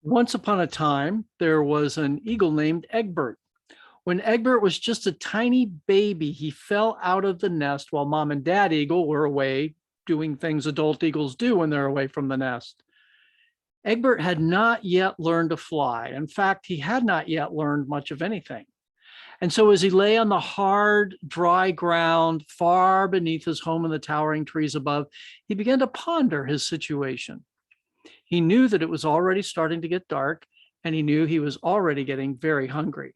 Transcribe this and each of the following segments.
Once upon a time, there was an eagle named Egbert. When Egbert was just a tiny baby, he fell out of the nest while mom and dad eagle were away doing things adult eagles do when they're away from the nest. Egbert had not yet learned to fly. In fact, he had not yet learned much of anything. And so as he lay on the hard, dry ground far beneath his home in the towering trees above, he began to ponder his situation. He knew that it was already starting to get dark, and he knew he was already getting very hungry.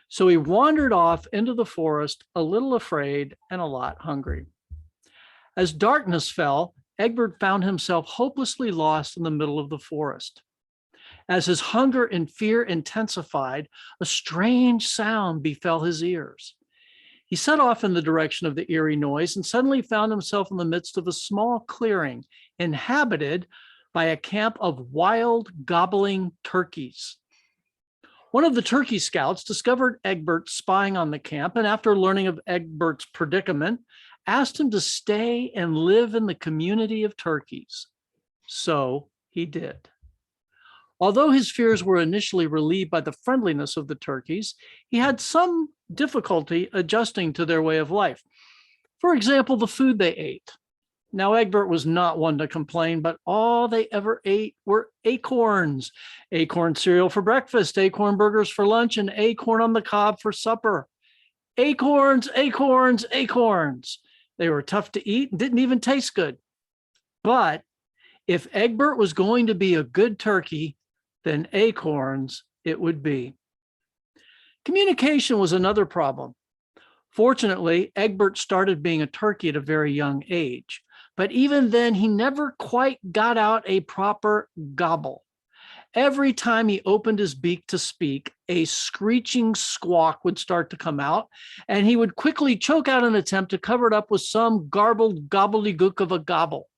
So he wandered off into the forest, a little afraid and a lot hungry. As darkness fell, Egbert found himself hopelessly lost in the middle of the forest. As his hunger and fear intensified, a strange sound befell his ears. He set off in the direction of the eerie noise and suddenly found himself in the midst of a small clearing inhabited by a camp of wild, gobbling turkeys. One of the turkey scouts discovered Egbert spying on the camp, and after learning of Egbert's predicament, asked him to stay and live in the community of turkeys. So he did. Although his fears were initially relieved by the friendliness of the turkeys, he had some difficulty adjusting to their way of life. For example, the food they ate. Now, Egbert was not one to complain, but all they ever ate were acorns. Acorn cereal for breakfast, acorn burgers for lunch, and acorn on the cob for supper. Acorns, acorns, acorns. They were tough to eat and didn't even taste good. But if Egbert was going to be a good turkey, then acorns it would be. Communication was another problem. Fortunately, Egbert started being a turkey at a very young age. But even then, he never quite got out a proper gobble. Every time he opened his beak to speak, a screeching squawk would start to come out, and he would quickly choke out an attempt to cover it up with some garbled gobbledygook of a gobble.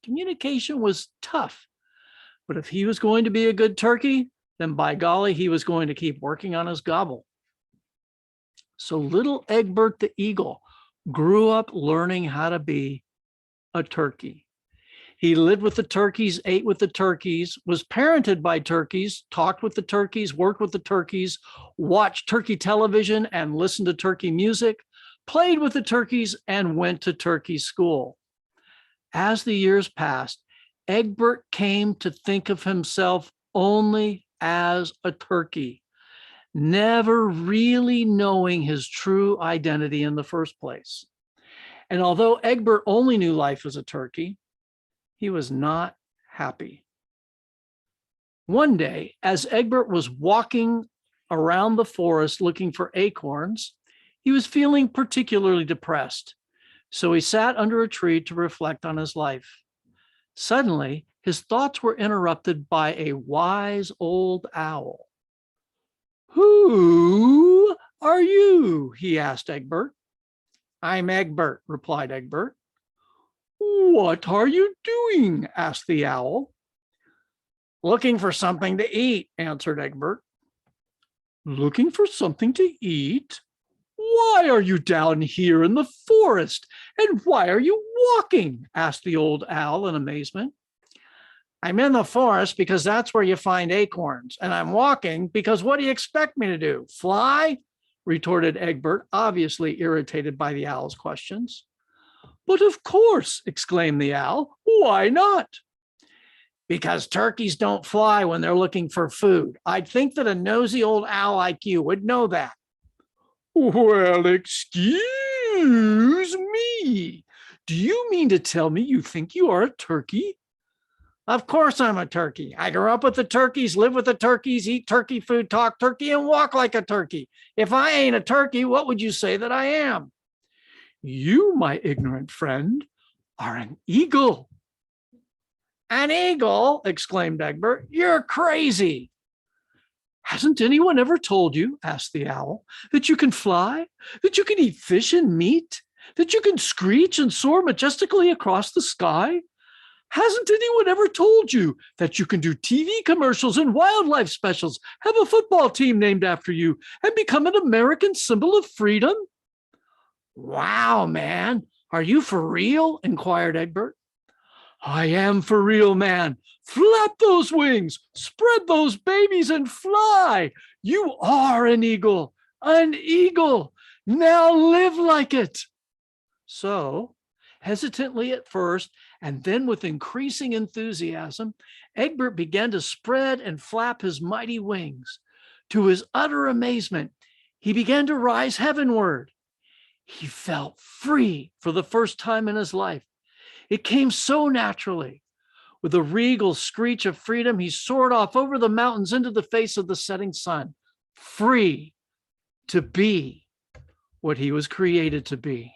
Communication was tough, but if he was going to be a good turkey, then by golly, he was going to keep working on his gobble. So little Egbert the eagle grew up learning how to be a turkey. He lived with the turkeys, ate with the turkeys, was parented by turkeys, talked with the turkeys, worked with the turkeys, watched turkey television and listened to turkey music, played with the turkeys, and went to turkey school. As the years passed, Egbert came to think of himself only as a turkey, never really knowing his true identity in the first place. And although Egbert only knew life as a turkey, he was not happy. One day, as Egbert was walking around the forest looking for acorns, he was feeling particularly depressed. So he sat under a tree to reflect on his life. Suddenly, his thoughts were interrupted by a wise old owl. "Who are you?" he asked Egbert. "I'm Egbert," replied Egbert. "What are you doing?" asked the owl. "Looking for something to eat," answered Egbert. "Looking for something to eat? Why are you down here in the forest? And why are you walking?" asked the old owl in amazement. "I'm in the forest because that's where you find acorns, and I'm walking because what do you expect me to do? Fly?" retorted Egbert, obviously irritated by the owl's questions. "But of course," exclaimed the owl. "Why not?" "Because turkeys don't fly when they're looking for food. I'd think that a nosy old owl like you would know that." "Well, excuse me. Do you mean to tell me you think you are a turkey?" "Of course I'm a turkey. I grew up with the turkeys, live with the turkeys, eat turkey food, talk turkey, and walk like a turkey. If I ain't a turkey, what would you say that I am?" "You, my ignorant friend, are an eagle." "An eagle?" exclaimed Egbert. "You're crazy." "Hasn't anyone ever told you," asked the owl, "that you can fly, that you can eat fish and meat, that you can screech and soar majestically across the sky? Hasn't anyone ever told you that you can do TV commercials and wildlife specials, have a football team named after you, and become an American symbol of freedom?" "Wow, man, are you for real?" inquired Egbert. I am for real, man. Flap those wings, spread those babies, and fly. You are an eagle, an eagle. Now live like it. So, hesitantly at first, and then with increasing enthusiasm, Egbert began to spread and flap his mighty wings. To his utter amazement, he began to rise heavenward. He felt free for the first time in his life. It came so naturally. With a regal screech of freedom, he soared off over the mountains into the face of the setting sun, free to be what he was created to be.